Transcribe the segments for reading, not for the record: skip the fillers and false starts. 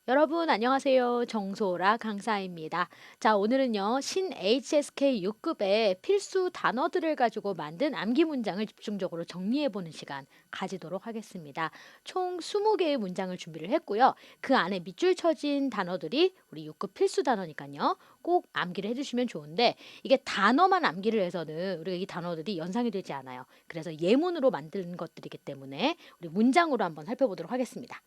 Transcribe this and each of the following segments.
여러분 안녕하세요. 정소라 강사입니다. 자, 오늘은요. 신 HSK 6급의 필수 단어들을 가지고 만든 암기 문장을 집중적으로 정리해 보는 시간 가지도록 하겠습니다. 총 20개의 문장을 준비를 했고요. 그 안에 밑줄 쳐진 단어들이 우리 6급 필수 단어니까요. 꼭 암기를 해 주시면 좋은데 이게 단어만 암기를 해서는 우리가 이 단어들이 연상이 되지 않아요. 그래서 예문으로 만든 것들이기 때문에 우리 문장으로 한번 살펴보도록 하겠습니다.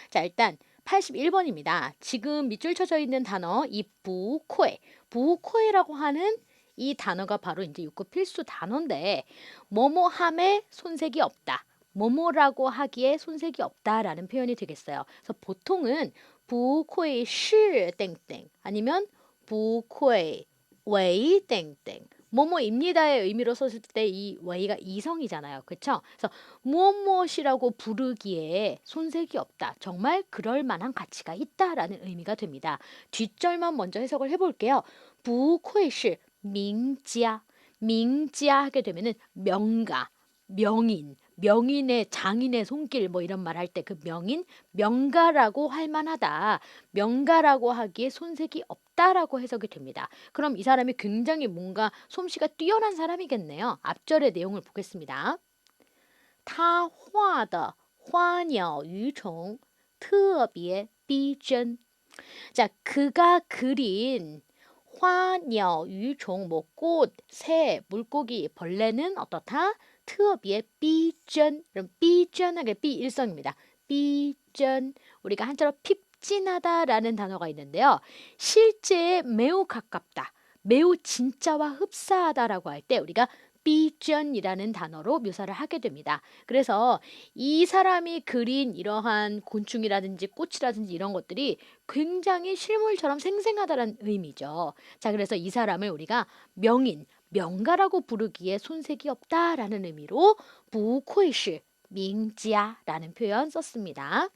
자, 일단 81번입니다. 지금 밑줄 쳐져 있는 단어 이 부코에, 부코에라고 하는 이 단어가 바로 이제 6급 필수 단어인데 뭐뭐함에 손색이 없다. 뭐뭐라고 하기에 손색이 없다라는 표현이 되겠어요. 그래서 보통은 부코에 시 땡땡 아니면 부코에 웨이 땡땡 뭐뭐입니다의 의미로 썼을 때 이 웨이가 이성이잖아요. 그렇죠? 그래서 무엇무엇이라고 부르기에 손색이 없다. 정말 그럴 만한 가치가 있다라는 의미가 됩니다. 뒷절만 먼저 해석을 해볼게요. 不愧是 名家. 명자 하게 되면은 명가, 명인, 명인의 장인의 손길 뭐 이런 말 할 때 그 명인, 명가라고 할 만하다. 명가라고 하기에 손색이 없다라고 해석이 됩니다. 그럼 이 사람이 굉장히 뭔가 솜씨가 뛰어난 사람이겠네요. 앞절의 내용을 보겠습니다. 他画的花鸟鱼虫特别逼真. 자, 그가 그린花鸟鱼虫, 뭐 꽃, 새, 물고기, 벌레는 어떻다? 特别逼真. 그럼 삐전하게 삐일성입니다. 삐전. 우리가 한자로 핍진하다라는 단어가 있는데요. 실제에 매우 가깝다. 매우 진짜와 흡사하다라고 할 때 우리가 삐전이라는 단어로 묘사를 하게 됩니다. 그래서 이 사람이 그린 이러한 곤충이라든지 꽃이라든지 이런 것들이 굉장히 실물처럼 생생하다는 의미죠. 자, 그래서 이 사람을 우리가 명인, 명가라고 부르기에 손색이 없다라는 의미로 不愧是 名家라는 표현 썼습니다.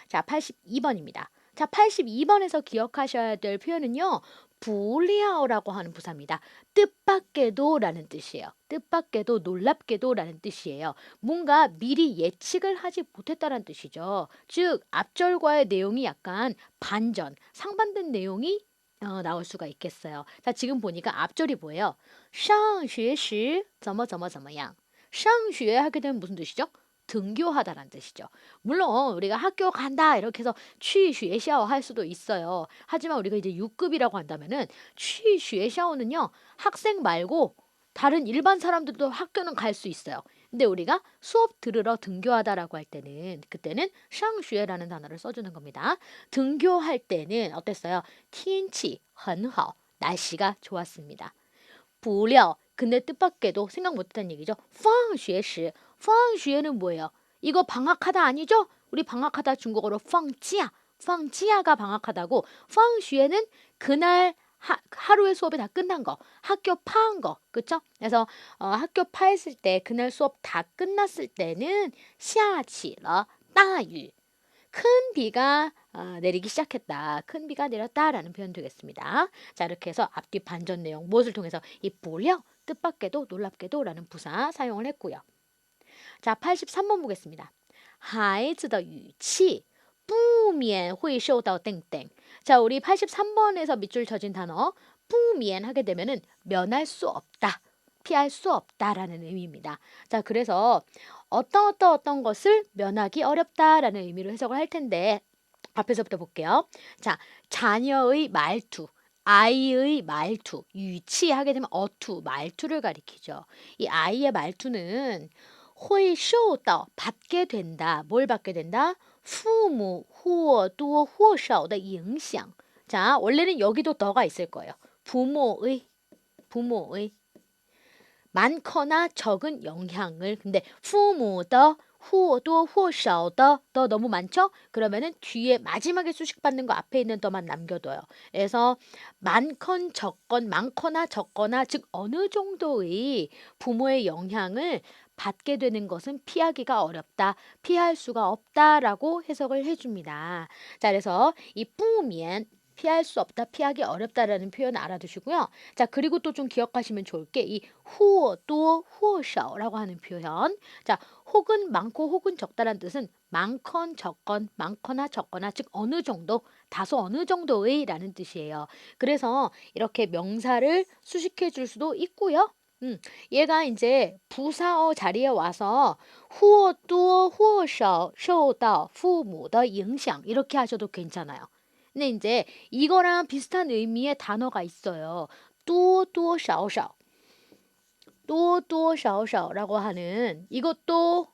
자, 82번입니다. 자, 82번에서 기억하셔야 될 표현은요. 불리하오라고 하는 부사입니다. 뜻밖에도 라는 뜻이에요. 뜻밖에도 놀랍게도 라는 뜻이에요. 뭔가 미리 예측을 하지 못했다는 뜻이죠. 즉 앞절과의 내용이 약간 반전, 상반된 내용이 나올 수가 있겠어요. 자, 지금 보니까 앞절이 뭐예요? 上学时怎么怎么怎么样. 上学 하게 되면 무슨 뜻이죠? 등교하다라는 뜻이죠. 물론 우리가 학교 간다 이렇게 해서 취学校 할 수도 있어요. 하지만 우리가 이제 6급이라고 한다면은 취学校는요. 학생 말고 다른 일반 사람들도 학교는 갈 수 있어요. 근데 우리가 수업 들으러 등교하다라고 할 때는 그때는 上学라는 단어를 써주는 겁니다. 등교할 때는 어땠어요? 天气很好. 날씨가 좋았습니다. 不料 근데 뜻밖에도 생각 못했다는 얘기죠. 放学时 放学는 뭐예요? 이거 방학하다 아니죠? 우리 방학하다 중국어로 放假 放假가 방학하다고 放学는 그날 하루의 수업이 다 끝난 거, 학교 파한 거, 그쵸? 그래서 학교 파했을 때 그날 수업 다 끝났을 때는 下起了大雨. 큰 비가 내리기 시작했다. 큰 비가 내렸다라는 표현 되겠습니다. 자, 이렇게 해서 앞뒤 반전 내용 무엇을 통해서 이 보려 뜻밖에도 놀랍게도라는 부사 사용을 했고요. 자, 83번 보겠습니다. 孩子的语气不免会受到땡땡. 자, 우리 83번에서 밑줄 쳐진 단어 不免 하게 되면은 면할 수 없다. 피할 수 없다라는 의미입니다. 자, 그래서 어떤 것을 면하기 어렵다라는 의미로 해석을 할 텐데 앞에서부터 볼게요. 자, 자녀의 말투, 아이의 말투, 유치하게 되면 어투, 말투를 가리키죠. 이 아이의 말투는 会受到 받게 된다. 뭘 받게 된다? 父母或多或少的影响. 자, 원래는 여기도 더가 있을 거예요. 부모의 많거나 적은 영향을. 근데 父母的或多或少的더 너무 많죠? 그러면은 뒤에 마지막에 수식 받는 거 앞에 있는 더만 남겨둬요. 그래서 많거나 적거나 즉 어느 정도의 부모의 영향을 받게 되는 것은 피하기가 어렵다. 피할 수가 없다라고 해석을 해줍니다. 자, 그래서 이 不免 피할 수 없다, 피하기 어렵다라는 표현 알아두시고요. 자, 그리고 또 좀 기억하시면 좋을 게 이 후어多 후어少라고 하는 표현. 자, 혹은 많고 혹은 적다라는 뜻은 많건 적건, 많거나 적거나, 즉 어느 정도, 다소 어느 정도의라는 뜻이에요. 그래서 이렇게 명사를 수식해 줄 수도 있고요. 얘가 이제 부사어 자리에 와서 或多或少受到父母的影响 이렇게 하셔도 괜찮아요. 근데 이제 이거랑 비슷한 의미의 단어가 있어요. 多多少少, 多多少少라고 하는 이것도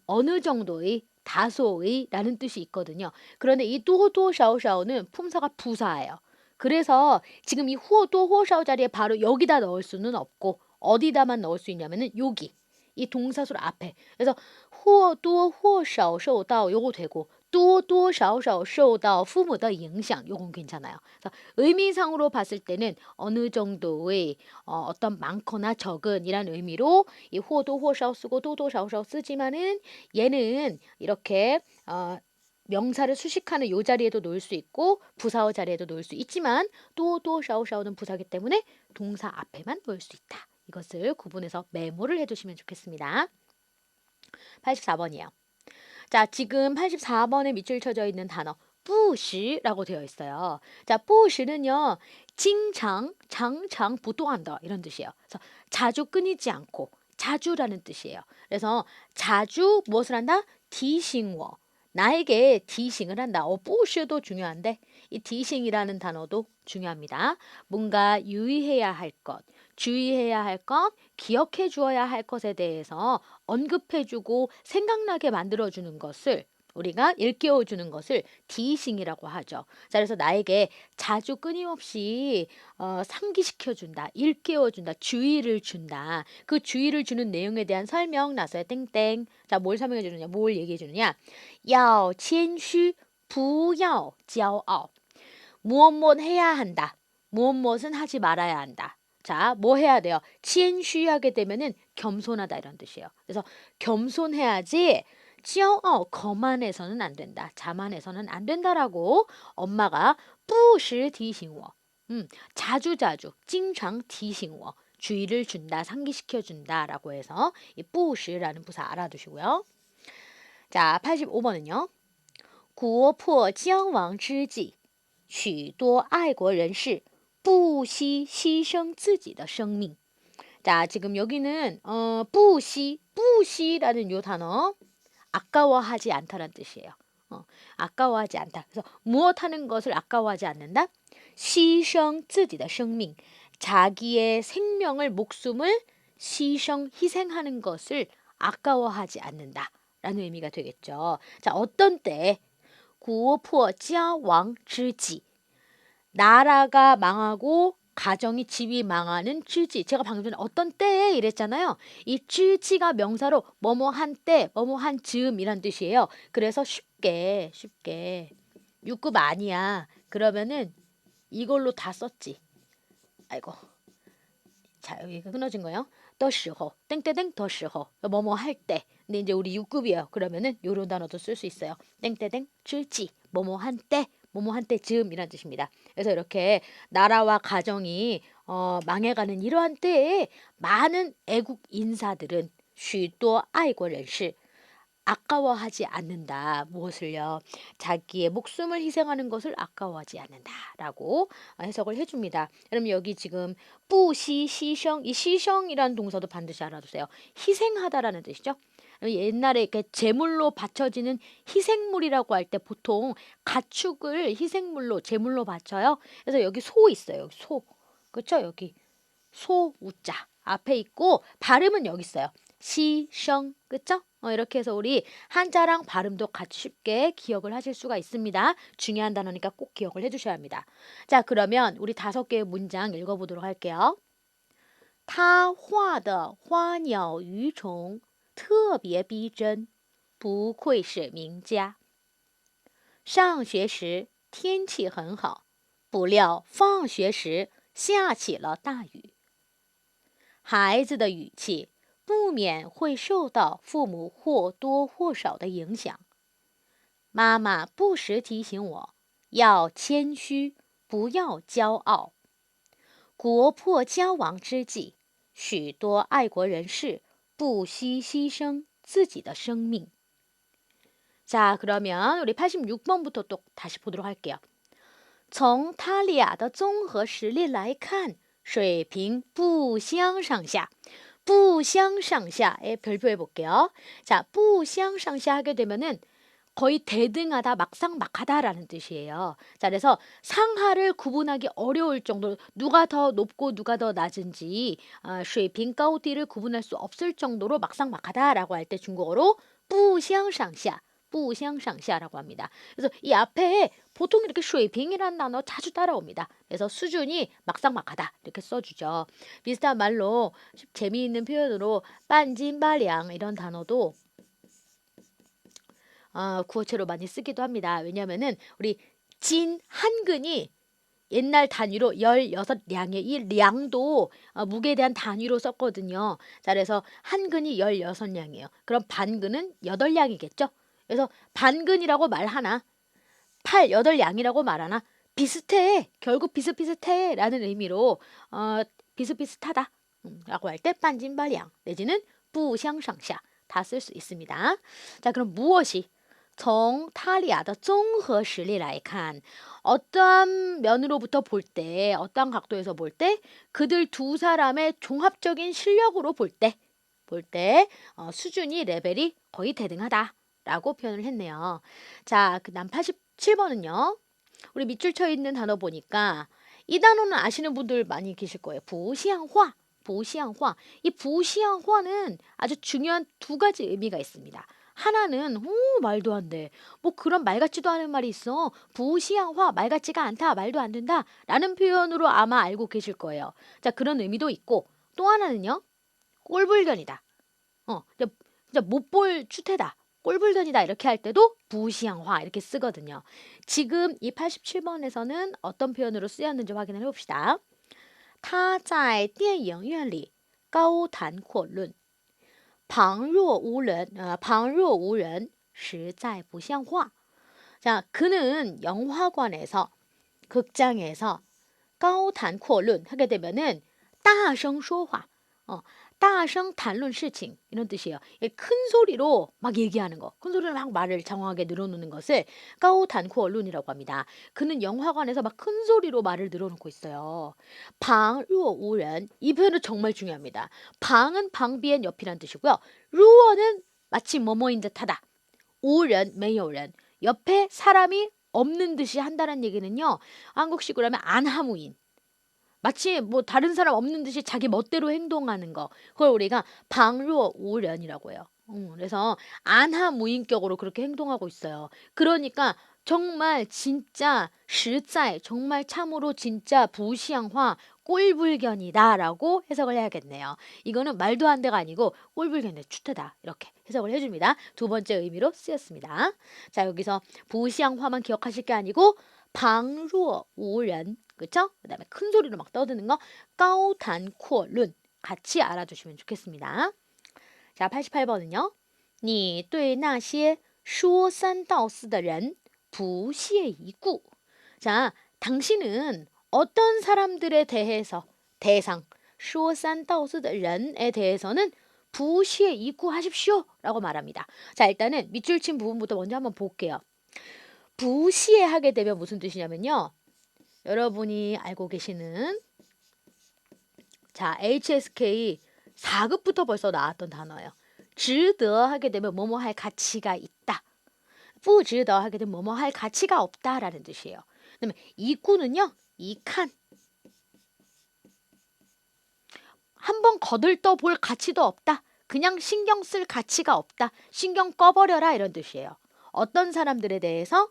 어느 정도의, 다소의 라는 뜻이 있거든요. 그런데 이 多多少少는 품사가 부사예요. 그래서 지금 이 或多或少 자리에 바로 여기다 넣을 수는 없고 어디다만 넣을 수 있냐면은 여기 이 동사술 앞에. 그래서 或多或少受到 요거 되고 多多少少受到 父母的影响 요건 괜찮아요. 그래서 의미상으로 봤을 때는 어느 정도의 어떤 많거나 적은 이란 의미로 이 或多或少 쓰고 多多少少 쓰지만은 얘는 이렇게 명사를 수식하는 요 자리에도 놓을 수 있고 부사어 자리에도 놓을 수 있지만 多多少少는 부사기 때문에 동사 앞에만 놓을 수 있다. 이것을 구분해서 메모를 해두시면 좋겠습니다. 84번이요. 자, 지금 84번에 밑줄 쳐져 있는 단어 不时라고 되어 있어요. 자, 不时는요. 징장, 장장, 보통한다 이런 뜻이에요. 그래서 자주 끊이지 않고 자주라는 뜻이에요. 그래서 자주 무엇을 한다? 디싱워. 나에게 디싱을 한다. 不时도 중요한데 이 디싱이라는 단어도 중요합니다. 뭔가 유의해야 할 것, 주의해야 할 것, 기억해 주어야 할 것에 대해서 언급해주고 생각나게 만들어주는 것을 우리가 일깨워주는 것을 디싱이라고 하죠. 자, 그래서 나에게 자주 끊임없이 상기시켜준다, 일깨워준다, 주의를 준다. 그 주의를 주는 내용에 대한 설명 나서야 땡땡. 자, 뭘 설명해 주느냐, 뭘 얘기해 주느냐. 要谦虚,不要骄傲. 무엇 해야 한다. 무엇은 하지 말아야 한다. 자, 뭐 해야 돼요? 谦虚하게 되면은 겸손하다 이런 뜻이에요. 그래서 겸손해야지 거만해서는 안 된다. 자만해서는 안 된다라고 엄마가 不时提醒我. 자주자주 经常提醒我. 주의를 준다, 상기시켜 준다라고 해서 이 不时라는 부사 알아두시고요. 자, 85번은요. 国破疆亡之际许多爱国人士不惜牺牲自己的生命. 자, 지금 여기는 부시라는 요 단어 아까워하지 않다라는 뜻이에요. 아까워하지 않다. 그래서 무엇하는 것을 아까워하지 않는다? 牺牲自己的生命. 자기의 생명을 목숨을 희생하는 것을 아까워하지 않는다. 라는 의미가 되겠죠. 자, 어떤 때 国破家亡之际 나라가 망하고 가정이 집이 망하는 쯔지. 제가 방금 전에 어떤 때에 이랬잖아요. 이 쯔지가 명사로 뭐뭐 한 때, 뭐뭐 한 즈음이란 뜻이에요. 그래서 쉽게 6급 아니야. 그러면은 이걸로 다 썼지. 아이고. 자, 여기가 끊어진 거예요. 的时候 땡땡땡 的时候 뭐뭐 할 때. 근데 이제 우리 6급이에요. 그러면은 요런 단어도 쓸 수 있어요. 땡땡땡 쯔지. 뭐뭐 한 때, 뭐뭐 한 때 즈음이란 뜻입니다. 그래서 이렇게 나라와 가정이 망해가는 이러한 때에 많은 애국 인사들은 许多 爱国人士 아까워하지 않는다. 무엇을요? 자기의 목숨을 희생하는 것을 아까워하지 않는다라고 해석을 해줍니다. 그럼 여기 지금 뿌시 시성 이 시성이라는 동사도 반드시 알아두세요. 희생하다라는 뜻이죠. 옛날에 이렇게 제물로 바쳐지는 희생물이라고 할 때 보통 가축을 희생물로 제물로 바쳐요. 그래서 여기 소 있어요. 여기 소. 그렇죠? 여기 소 우자 앞에 있고 발음은 여기 있어요. 시성. 그쵸? 이렇게 해서 우리 한자랑 발음도 같이 쉽게 기억을 하실 수가 있습니다. 중요한 단어니까 꼭 기억을 해주셔야 합니다. 자, 그러면 우리 5개의 문장 읽어보도록 할게요. 他画的花鸟鱼虫特别逼真，不愧是名家。上学时天气很好，不料放学时下起了大雨。孩子的语气不免会受到父母或多或少的影响。妈妈不时提醒我要谦虚，不要骄傲。国破家亡之际，许多爱国人士不惜牺牲自己的生命。 자, 그러면 우리 86번부터 또 다시 보도록 할게요. 从他俩的综合实力来看，水平不相上下。不相上下에 별표해 볼게요. 자, 不相上下 하게 되면은 거의 대등하다, 막상막하다라는 뜻이에요. 자, 그래서 상하를 구분하기 어려울 정도로 누가 더 높고 누가 더 낮은지 水平 高低를 구분할 수 없을 정도로 막상막하다라고 할 때 중국어로 不相上下. 不相上下라고 합니다. 그래서 이 앞에 보통 이렇게 水平이라는 단어 자주 따라옵니다. 그래서 수준이 막상막하다 이렇게 써주죠. 비슷한 말로 재미있는 표현으로 빤진바량 이런 단어도 구어체로 많이 쓰기도 합니다. 왜냐하면은 우리 진 한근이 옛날 단위로 16량이에요. 이 량도 무게에 대한 단위로 썼거든요. 자, 그래서 한근이 16량이에요. 그럼 반근은 8량이겠죠? 그래서 반근이라고 말하나 8양이라고 말하나 비슷해. 결국 비슷비슷해 라는 의미로 비슷비슷하다 라고 할 때 빤진바량 내지는 不相上下 다 쓸 수 있습니다. 자, 그럼 무엇이 从他俩的综合实力来看 어떠한 면으로부터 볼 때, 어떠한 각도에서 볼 때 그들 두 사람의 종합적인 실력으로 볼 때 수준이 레벨이 거의 대등하다 라고 표현을 했네요. 자, 그 다음 87번은요. 우리 밑줄 쳐 있는 단어 보니까 이 단어는 아시는 분들 많이 계실 거예요. 부시양화. 부시양화. 이 부시양화는 아주 중요한 두 가지 의미가 있습니다. 하나는 말도 안 돼. 뭐 그런 말 같지도 않은 말이 있어. 부시양화 말 같지가 않다. 말도 안 된다. 라는 표현으로 아마 알고 계실 거예요. 자, 그런 의미도 있고 또 하나는요. 꼴불견이다. 진짜 못 볼 추태다. 꼴불견이다 이렇게 할 때도 부시양화 이렇게 쓰거든요. 지금 이 87번에서는 어떤 표현으로 쓰였는지 확인을 해봅시다. 他在电影院里高谈阔论旁若无人实在不像话. 자, 그는 영화관에서 극장에서 高谈阔论 하게 되면은 大声说话 大声谈论事情 이런 뜻이에요. 큰 소리로 막 얘기하는 거. 큰 소리로 막 말을 장황하게 늘어놓는 것을 高谈阔论이라고 합니다. 그는 영화관에서 막 큰 소리로 말을 늘어놓고 있어요. 旁若无人 이 표현은 정말 중요합니다. 방은 방비엔 옆이란 뜻이고요. 若는 마치 뭐뭐인 듯하다. 无人 没有人 옆에 사람이 없는 듯이 한다는 얘기는요. 한국식으로 하면 안하무인. 마치 뭐 다른 사람 없는 듯이 자기 멋대로 행동하는 거. 그걸 우리가 방루어 우련이라고 해요. 그래서 안하무인격으로 그렇게 행동하고 있어요. 그러니까 정말 진짜实在 정말 참으로 진짜 부시양화 꼴불견이다라고 해석을 해야겠네요. 이거는 말도 안 돼가 아니고 꼴불견의 추태다 이렇게 해석을 해줍니다. 두 번째 의미로 쓰였습니다. 자, 여기서 부시양화만 기억하실 게 아니고 방루어 우련 그쵸? 그 다음에 큰 소리로 막 떠드는 거 까오단코룬 같이 알아두시면 좋겠습니다. 자, 88번은요. 你对那些说三道四的人不屑一顾. 자, 당신은 어떤 사람들에 대해서 대상 说三道四的人에 대해서는 不屑一顾 하십시오 라고 말합니다. 자, 일단은 밑줄 친 부분부터 먼저 한번 볼게요. 不屑 하게 되면 무슨 뜻이냐면요. 여러분이 알고 계시는 자, HSK 4급부터 벌써 나왔던 단어예요. 值得 하게 되면 뭐뭐 할 가치가 있다. 不值得 하게 되면 뭐뭐 할 가치가 없다라는 뜻이에요. 그다음에 이구는요. 이칸 한번 거들떠 볼 가치도 없다. 그냥 신경 쓸 가치가 없다. 신경 꺼버려라 이런 뜻이에요. 어떤 사람들에 대해서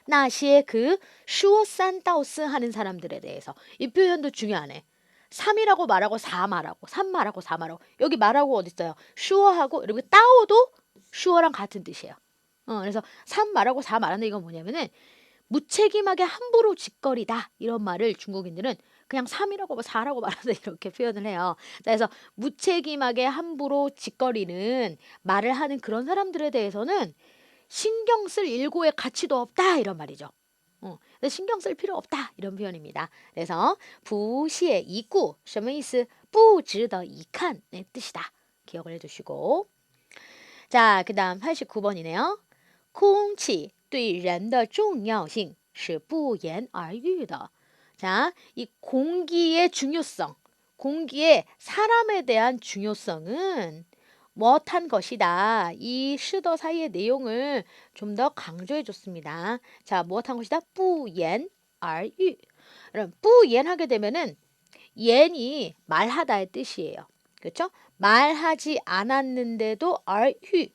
나시의 그 슈어산다우스 하는 사람들에 대해서 이 표현도 중요하네. 3이라고 말하고 4 말하고 3 말하고 4 말하고 여기 말하고 어디 있어요? 슈어하고 그리고 따오도 슈어랑 같은 뜻이에요. 그래서 3 말하고 4 말하는 이건 뭐냐면은 무책임하게 함부로 짓거리다 이런 말을 중국인들은 그냥 3이라고 4라고 말하다 이렇게 표현을 해요. 그래서 무책임하게 함부로 짓거리는 말을 하는 그런 사람들에 대해서는 신경 쓸 일고의 가치도 없다 이런 말이죠. 그래서 신경 쓸 필요 없다 이런 표현입니다. 그래서 不屑一顾什么意思?不值得一看의 뜻이다. 기억을 해두시고 자, 그 다음 89번이네요. 空气对人的重要性是不言而喻的. 자, 이 공기의 중요성, 공기의 사람에 대한 중요성은 무엇한 것이다. 이 시더 사이의 내용을 좀 더 강조해 줬습니다. 자, 무엇한 것이다? 不言而喻. 그럼 不言 하게 되면은言이 말하다의 뜻이에요. 그렇죠? 말하지 않았는데도 而喻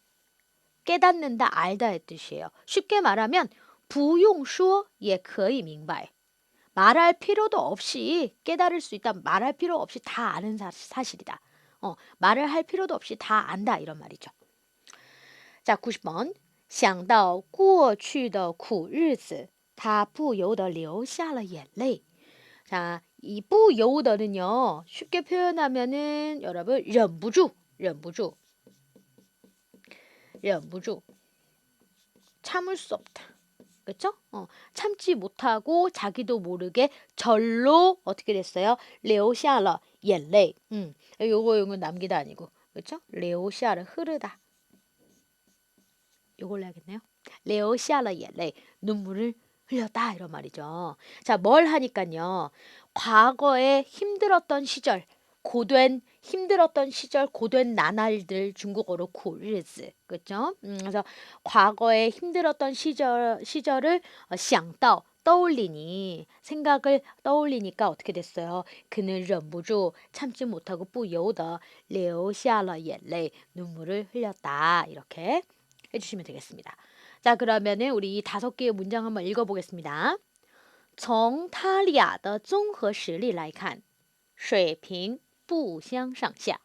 깨닫는다, 알다의 뜻이에요. 쉽게 말하면 不用说也可以明白. 말할 필요도 없이 깨달을 수 있다. 말할 필요 없이 다 아는 사실이다. 말을 할 필요도 없이 다 안다 이런 말이죠. 자, 90번. 想到过去的苦日子他不由得流下了眼泪. 자, 이 不由得는요. 쉽게 표현하면은 여러분 忍不住. 참을 수 없다. 그렇죠? 참지 못하고 자기도 모르게 절로 어떻게 됐어요? 流下了 眼泪. 요거 남기다 아니고. 그렇죠? 流下了 흐르다. 요걸 해야겠네요. 流下了 眼泪. 눈물을 흘렸다 이런 말이죠. 자, 뭘 하니까요. 과거에 힘들었던 시절, 고된 힘들었던 시절, 고된 나날들 중국어로 苦日子. 그렇죠? 그래서 과거에 힘들었던 시절을 想到 떠올리니 생각을 떠올리니까 어떻게 됐어요? 그는 忍不住 참지 못하고 不由得 流下了眼泪 눈물을 흘렸다. 이렇게 해주시면 되겠습니다. 자, 그러면은 우리 이 5개의 문장 한번 읽어보겠습니다. 从他俩的综合实力来看水平不相上下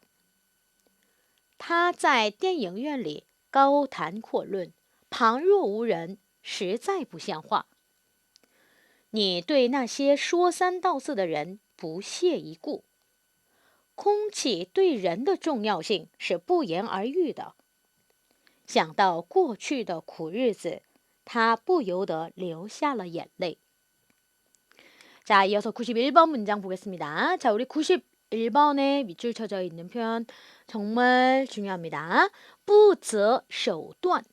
他在电影院里高谈阔论旁若无人实在不像话你对那些说三道四的人不屑一顾空气对人的重要性是不言而喻的想到过去的苦日子他不由得流下了眼泪 자, 이어서 91번 문장 보겠습니다. 자, 우리 91번에 밑줄 쳐져 있는 표현 정말 중요합니다. 不择手段.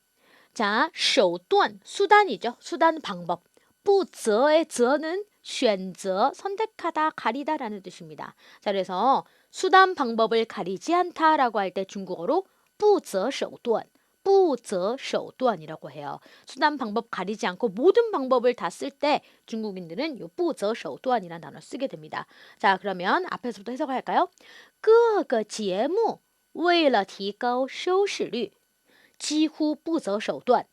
자, 手段, 수단이죠. 수단, 방법. 不择의 择는 选择, 선택하다, 가리다라는 뜻입니다. 자, 그래서 수단, 방법을 가리지 않다라고 할 때 중국어로 不择手段. 不择手段이라고 해요. 수단 방법 가리지 않고 모든 방법을 다 쓸 때 중국인들은 요 不择手段이라는 단어 쓰게 됩니다. 자, 그러면 앞에서부터 해석할까요? 各个节目为了提高收视率几乎不择手段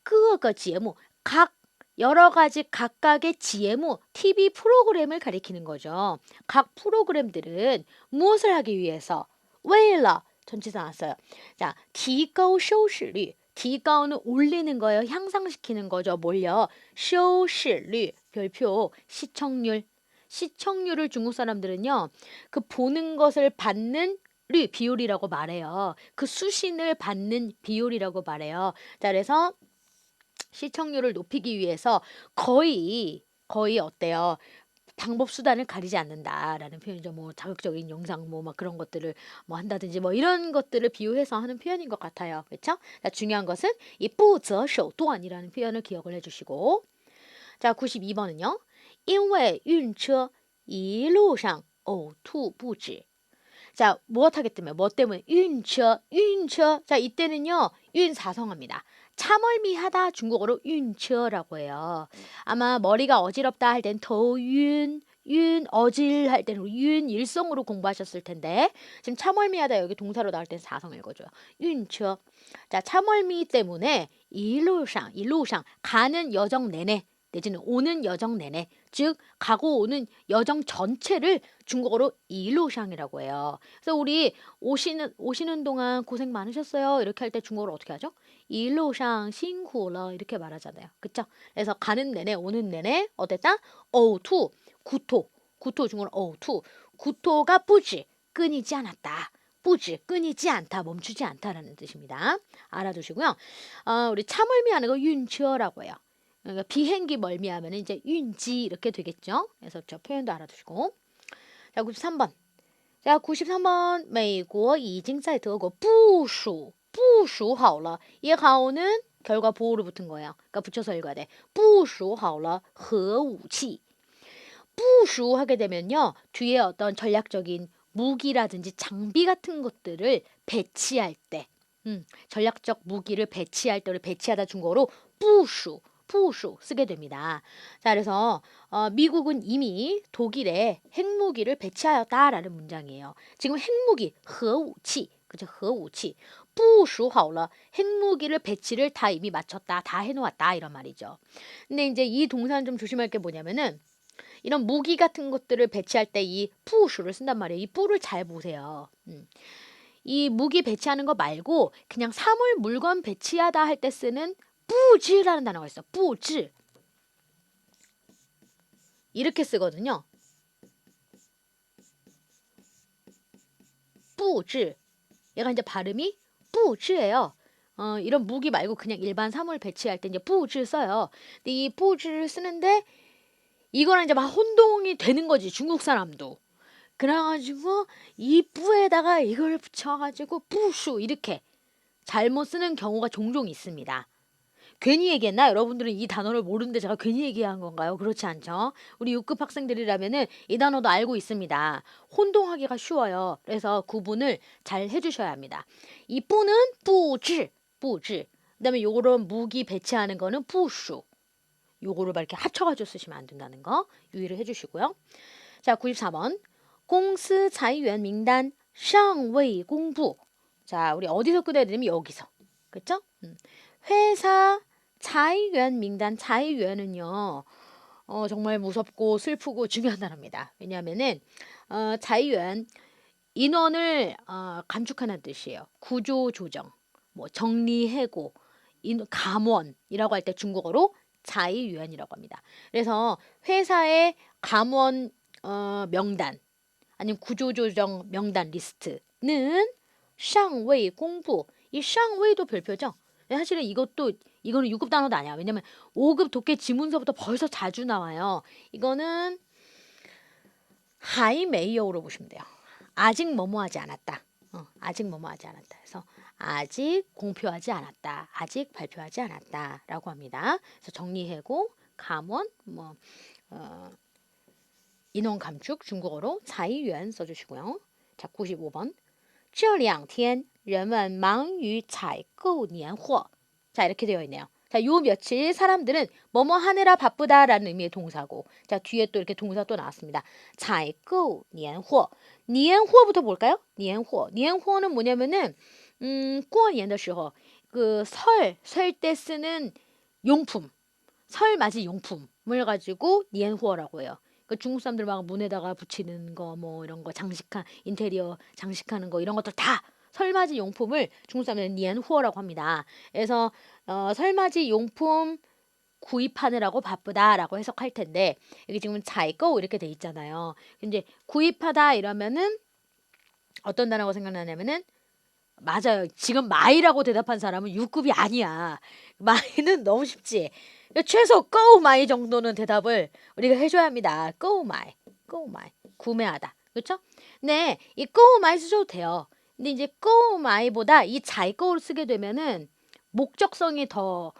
各个节目 각 여러 가지 각각의节目 TV 프로그램을 가리키는 거죠. 각 프로그램들은 무엇을 하기 위해서 为了 전치사 나왔어요. 자, 提高收视率. 提高는 올리는 거예요. 향상시키는 거죠. 뭘요? 收视率. 별표 시청률. 시청률을 중국 사람들은요. 그 보는 것을 받는 率, 비율이라고 말해요. 그 수신을 받는 비율이라고 말해요. 자, 그래서 시청률을 높이기 위해서 거의 어때요? 방법 수단을 가리지 않는다라는 표현이죠. 뭐 자극적인 영상 뭐 막 그런 것들을 뭐 한다든지 뭐 이런 것들을 비유해서 하는 표현인 것 같아요. 그렇죠? 자, 중요한 것은 이 不择手段이라는 표현을 기억을 해주시고 자, 92번은요. 因为晕车一路上呕吐不止 자, 무엇 하기 때문에 뭐 때문에 晕车 자, 이때는요. 윤 사성어입니다. 참을미하다 중국어로 晕车라고 해요. 아마 머리가 어지럽다 할 땐 더 윤 어질 할 때는 윤 일성으로 공부하셨을 텐데 지금 참을미하다 여기 동사로 나올 땐 사성 읽어줘요. 晕车. 자, 참을미 때문에 일루상 가는 여정 내내 내지는 오는 여정 내내 즉 가고 오는 여정 전체를 중국어로 일루상이라고 해요. 그래서 우리 오시는 동안 고생 많으셨어요. 이렇게 할 때 중국어로 어떻게 하죠? 일루상辛苦了 이렇게 말하잖아요. 그쵸? 그래서 가는 내내 오는 내내 어땠다? 어투 구토 중국어로 어투 구토가 뿌지 끊이지 않았다. 뿌지 끊이지 않다 멈추지 않다라는 뜻입니다. 알아두시고요. 우리 참을미하는 거 윤치어라고 해요. 그러니까 비행기 멀미하면 이제 윤지 이렇게 되겠죠. 그래서 저 표현도 알아두시고. 자, 93번. 자, 93번. 美国已经在德国部署好了. 결과 보호로 붙은 거예요. 그러니까 붙여서 읽어야 돼. 部署好了核武器. 부수하게 되면요. 뒤에 어떤 전략적인 무기라든지 장비 같은 것들을 배치할 때 전략적 무기를 배치할 때를 배치하다 중국어로 부수 쓰게 됩니다. 자, 그래서 미국은 이미 독일에 핵무기를 배치하였다라는 문장이에요. 지금 핵무기, 核武器, 그죠? 核武器. 部署好了. 핵무기를 배치를 다 이미 마쳤다. 다 해놓았다. 이런 말이죠. 근데 이제 이 동사는 좀 조심할 게 뭐냐면은 이런 무기 같은 것들을 배치할 때 이 푸슈를 쓴단 말이에요. 이 뿌를 잘 보세요. 이 무기 배치하는 거 말고 그냥 사물 물건 배치하다 할 때 쓰는 뿌즈라는 단어가 있어. 뿌즈. 이렇게 쓰거든요. 뿌즈. 얘가 이제 발음이 뿌즈예요. 이런 무기 말고 그냥 일반 사물 배치할 때 이제 뿌즈 써요. 근데 이 뿌즈를 쓰는데 이거랑 이제 막 혼동이 되는 거지. 중국 사람도. 그래가지고 이 뿌에다가 이걸 붙여가지고 뿌슈 이렇게 잘못 쓰는 경우가 종종 있습니다. 괜히 얘기했나? 여러분들은 이 단어를 모르는데 제가 괜히 얘기한 건가요? 그렇지 않죠? 우리 6급 학생들이라면은 이 단어도 알고 있습니다. 혼동하기가 쉬워요. 그래서 구분을 잘 해주셔야 합니다. 이 뿌는 뿌즈, 뿌즈. 그다음에 요런 무기 배치하는 거는 뿌슈. 요거를 막 이렇게 합쳐가지고 쓰시면 안 된다는 거 유의를 해주시고요. 자, 94번. 公司裁员名单尚未公布. 자, 우리 어디서 끊어야 되냐면 여기서. 그렇죠? 회사 裁员 名单, 裁员은요. 정말 무섭고 슬프고 중요한 단어입니다. 왜냐하면은 裁员 인원을 감축하는 뜻이에요. 구조 조정, 뭐 정리해고, 감원이라고 할 때 중국어로 裁员이라고 합니다. 그래서 회사의 감원 명단 아니면 구조조정 명단 리스트는 尚未 공부. 이 尚未도 별표죠. 사실은 이거는 6급 단어도 아니야. 왜냐면 5급 독해 지문서부터 벌써 자주 나와요. 이거는 还没有로 보시면 돼요. 아직 뭐뭐하지 않았다. 아직 뭐뭐하지 않았다. 그래서 아직 공표하지 않았다. 아직 발표하지 않았다라고 합니다. 그래서 정리해고, 감원, 인원 감축 중국어로 裁员 써주시고요. 자, 95번. 这两天人们忙于采购年货. 자, 이렇게 되어 있네요. 자, 요 며칠 사람들은 뭐뭐 하느라 바쁘다라는 의미의 동사고. 자, 뒤에 또 이렇게 동사 또 나왔습니다. 采购年货. 年货부터 볼까요? 年货. 年货는 뭐냐면은 过年的时候 그 설 때 쓰는 용품. 설 맞이 용품을 가지고 年货라고 해요. 그 중국 사람들 막 문에다가 붙이는 거 뭐 이런 거 장식한 인테리어 장식하는 거 이런 것들 다 설맞이 용품을 중국 사람들은 니엔후어라고 합니다. 그래서 설맞이 용품 구입하느라고 바쁘다라고 해석할 텐데 여기 지금 자이거 이렇게 돼 있잖아요. 이제 구입하다 이러면은 어떤 단어가 생각나냐면은 맞아요. 지금 마이라고 대답한 사람은 6급이 아니야. 마이는 너무 쉽지. 최소 go my 정도는 대답을 우리가 해줘야 합니다. go my, go my. 구매하다. 그렇죠? 네, 이 go my 쓰셔도 돼요. 근데 이제 go my보다 이 잘 go를 쓰게 되면은 목적성이 더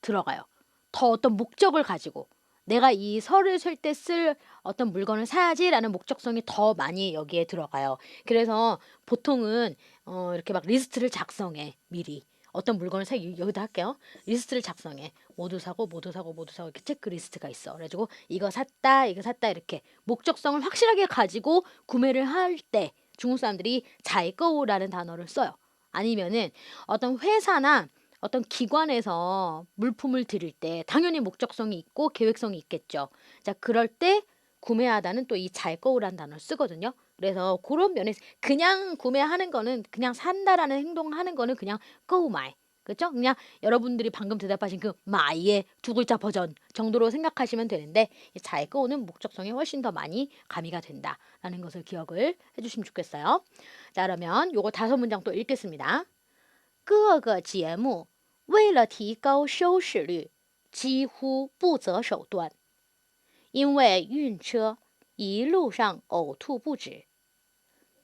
들어가요. 더 어떤 목적을 가지고 내가 이 설을 쓸 때 쓸 어떤 물건을 사야지라는 목적성이 더 많이 여기에 들어가요. 그래서 보통은 이렇게 막 리스트를 작성해 미리. 어떤 물건을 여기다 할게요. 리스트를 작성해. 모두 사고 모두 사고 모두 사고 이렇게 체크리스트가 있어. 그래가지고 이거 샀다 이렇게 목적성을 확실하게 가지고 구매를 할 때 중국 사람들이 잘거우라는 단어를 써요. 아니면은 어떤 회사나 어떤 기관에서 물품을 드릴 때 당연히 목적성이 있고 계획성이 있겠죠. 자, 그럴 때 구매하다는 또 이 잘거우라는 단어를 쓰거든요. 그래서 그런 면에서 그냥 구매하는 거는 그냥 산다라는 행동을 하는 거는 그냥 go my. 그렇죠? 그냥 여러분들이 방금 대답하신 그 my의 두 글자 버전 정도로 생각하시면 되는데 이 잘거우는 목적성이 훨씬 더 많이 가미가 된다라는 것을 기억을 해주시면 좋겠어요. 자, 그러면 요거 5문장 또 읽겠습니다. 各个节目为了提高收视率几乎不择手段，因为运车一路上呕吐不止。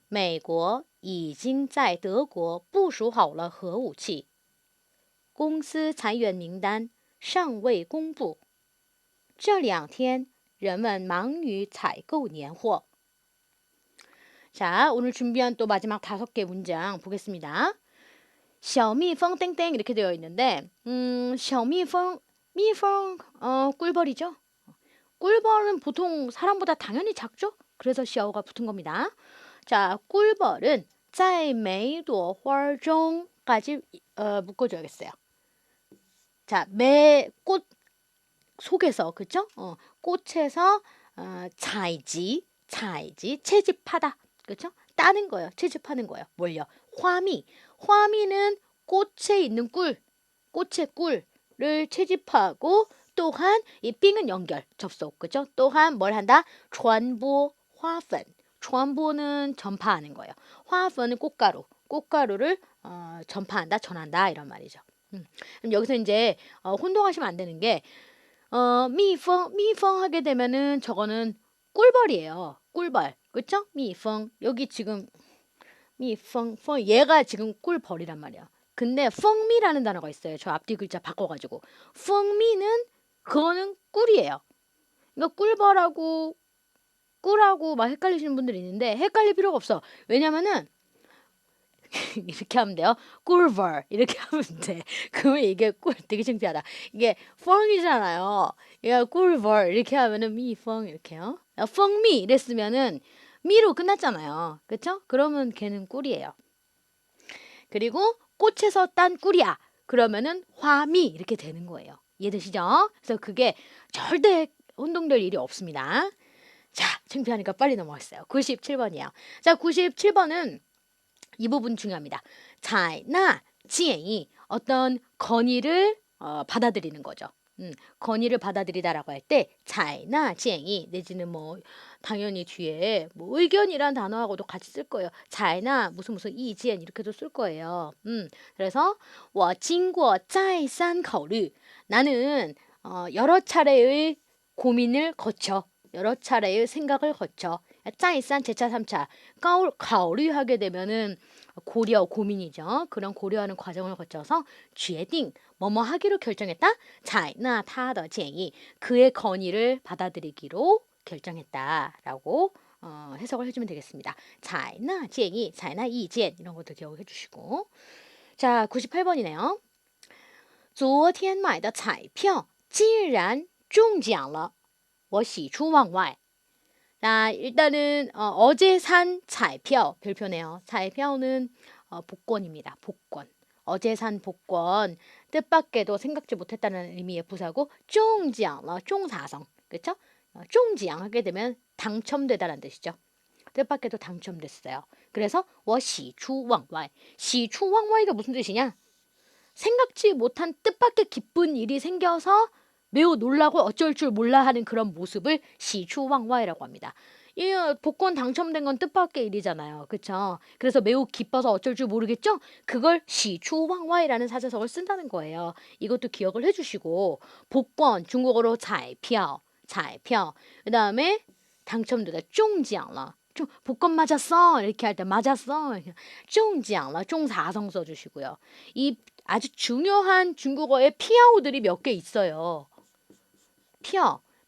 美国已经在德国部署好了核武器，公司裁员名单尚未公布。这2天人们忙于采购年货。 자, 오늘 준비한 또 마지막 5개 문장 보겠습니다. 小蜜蜂 땡땡 이렇게 되어 있는데 小蜜蜂 蜜蜂 꿀벌이죠. 꿀벌은 보통 사람보다 당연히 작죠? 그래서 小가 붙은 겁니다. 자, 꿀벌은 在每朵花中까지 묶어줘야겠어요. 자, 매 꽃 속에서, 그쵸? 꽃에서采集, 채집하다. 그쵸? 따는 거예요. 채집하는 거예요. 뭘요? 화미는 꽃에 있는 꿀, 꽃의 꿀을 채집하고 또한 이 빙은 연결, 접속, 그죠? 또한 뭘 한다? 传播 화분. 传播는 전파하는 거예요. 화분은 꽃가루를 전파한다, 전한다 이런 말이죠. 그럼 여기서 이제 혼동하시면 안 되는 게 미펑 하게 되면은 저거는 꿀벌이에요. 꿀벌. 그쵸? 미펑. 여기 지금 미펑 얘가 지금 꿀벌이란 말이야. 근데 펑미라는 단어가 있어요. 저 앞뒤 글자 바꿔가지고. 펑미는 그거는 꿀이에요. 그러니까 꿀벌하고 꿀하고 막 헷갈리시는 분들이 있는데 헷갈릴 필요가 없어. 왜냐면은 이렇게 하면 돼요. 꿀벌 이렇게 하면 돼. 그러면 이게 꿀 되게 창피하다. 이게 펑이잖아요. 얘가 꿀벌 이렇게 하면은 미펑 이렇게요. 펑미 이랬으면은 미로 끝났잖아요. 그쵸? 그러면 걔는 꿀이에요. 그리고 꽃에서 딴 꿀이야. 그러면은 화미 이렇게 되는 거예요. 이해되시죠? 그래서 그게 절대 혼동될 일이 없습니다. 자, 창피하니까 빨리 넘어갔어요. 97번이에요. 자, 97번은 이 부분 중요합니다. 자나 지행이 어떤 건의를 받아들이는 거죠. 건의를 받아들이다라고 할 때 자나 지행이 내지는 뭐 당연히 뒤에 뭐 의견이란 단어하고도 같이 쓸 거예요. 자나 무슨 이지엔 이렇게도 쓸 거예요. 그래서 我经过再三考虑 나는 여러 차례의 고민을 거쳐 여러 차례의 생각을 거쳐 再三 제차 3차 考虑 하게 되면은 고민이죠. 그런 고려하는 과정을 거쳐서 决定 뭐뭐 하기로 결정했다. 采纳他的建议 그의 건의를 받아들이기로 결정했다라고 해석을 해주면 되겠습니다. 采纳建议, 采纳意见 이런 것도 기억해 주시고. 자, 98번이네요. 昨天买的彩票竟然中奖了我喜出望外. 자, 일단은 어제 산彩票 별표네요. 彩票는 복권입니다. 복권. 어제 산 복권. 뜻밖에도 생각지 못했다는 의미의 부사고 中奖了, 中사성. 그렇죠? 中奖 하게 되면 당첨되다라는 뜻이죠. 뜻밖에도 당첨됐어요. 그래서 我喜出望外. 喜出望外가 무슨 뜻이냐? 생각지 못한 뜻밖의 기쁜 일이 생겨서 매우 놀라고 어쩔 줄 몰라 하는 그런 모습을 시추왕와이라고 합니다. 이 복권 당첨된 건 뜻밖의 일이잖아요. 그렇죠? 그래서 매우 기뻐서 어쩔 줄 모르겠죠? 그걸 시추왕와이라는 사자성어를 쓴다는 거예요. 이것도 기억을 해주시고 복권 중국어로 彩票 그다음에 당첨되다 中奖了 복권 맞았어 이렇게 할 때 맞았어 中奖了 中사성 써주시고요. 이 아주 중요한 중국어의 피아오들이 몇 개 있어요.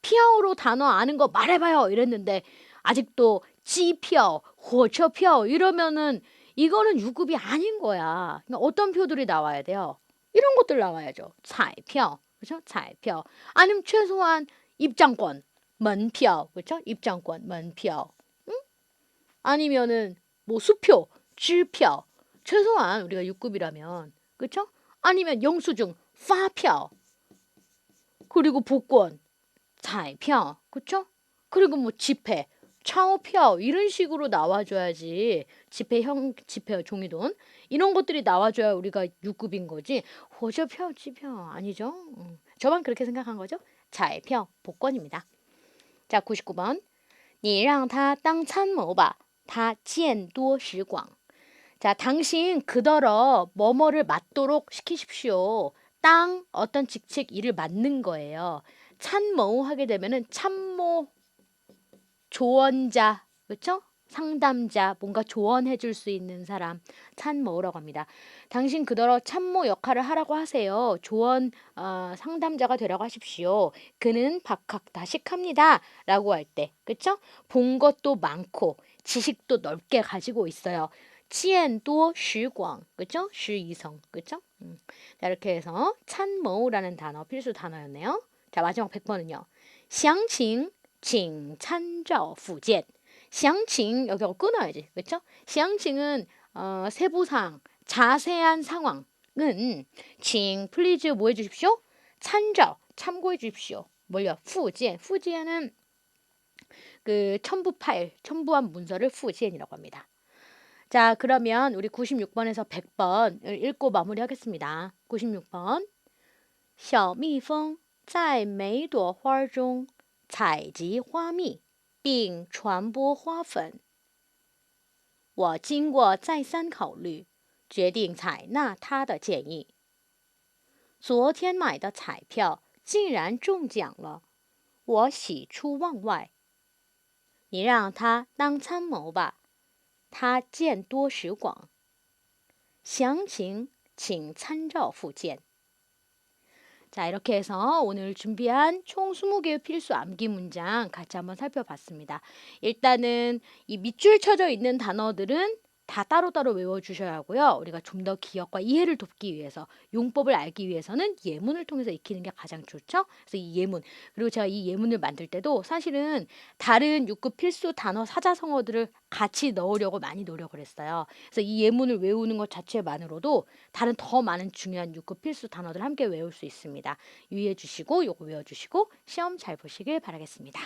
피아오로 단어 아는 거 말해봐요 이랬는데 아직도 지표,火车표 이러면은 이거는 유급이 아닌 거야. 그러니까 어떤 표들이 나와야 돼요? 이런 것들 나와야죠. 彩票, 그렇죠? 彩票. 아니면 최소한 입장권, 门票, 그렇죠? 입장권, 门票. 응? 아니면은 뭐 수표, 支票. 최소한 우리가 6급이라면, 그렇죠? 아니면 영수증, 发票. 그리고 복권, 彩票, 그쵸? 그리고 뭐 지폐, 钞票 이런 식으로 나와줘야지. 지폐 종이돈 이런 것들이 나와줘야 우리가 6급인 거지. 火车票, 지표 아니죠? 저만 그렇게 생각한 거죠? 彩票 복권입니다. 자, 99번. 你让他当参谋吧,他见多识广. 자, 당신 그더러 뭐뭐를 맡도록 시키십시오. 땅 어떤 직책 일을 맡는 거예요. 참모 하게 되면은 참모 조언자, 그렇죠? 상담자, 뭔가 조언해 줄 수 있는 사람, 참모라고 합니다. 당신 그더러 참모 역할을 하라고 하세요. 조언 상담자가 되라고 하십시오. 그는 박학다식합니다. 라고 할 때, 그렇죠? 본 것도 많고 지식도 넓게 가지고 있어요. 치엔도 쉬광, 그렇죠? 쉬이성, 그렇죠? 자, 이렇게 해서 참모라는 단어 필수 단어였네요. 자, 마지막 100번은요. 详情 请参照附件. 详情 여기가 끊어야지. 그렇죠? 详情은 세부사항, 자세한 상황은 请 please 뭐 해주십시오?参照 참고해 주십시오. 뭘요? 附件. 附件은 그 첨부 파일, 첨부한 문서를 附件이라고 합니다. 자, 그러면 우리 96번에서 100번을 읽고 마무리하겠습니다. 96번. 小蜜蜂在每朵花中采集花蜜，并传播花粉。我经过再三考虑，决定采纳他的建议。昨天买的彩票竟然中奖了，我喜出望外。你让他当参谋吧，他见多识广。详情请参照附件。 자, 이렇게 해서 오늘 준비한 총 20개의 필수 암기 문장 같이 한번 살펴봤습니다. 일단은 이 밑줄 쳐져 있는 단어들은 다 따로따로 외워주셔야 하고요. 우리가 좀 더 기억과 이해를 돕기 위해서 용법을 알기 위해서는 예문을 통해서 익히는 게 가장 좋죠. 그래서 이 예문, 그리고 제가 이 예문을 만들 때도 사실은 다른 6급 필수 단어 사자성어들을 같이 넣으려고 많이 노력을 했어요. 그래서 이 예문을 외우는 것 자체만으로도 다른 더 많은 중요한 6급 필수 단어들 함께 외울 수 있습니다. 유의해 주시고 요거 외워주시고 시험 잘 보시길 바라겠습니다.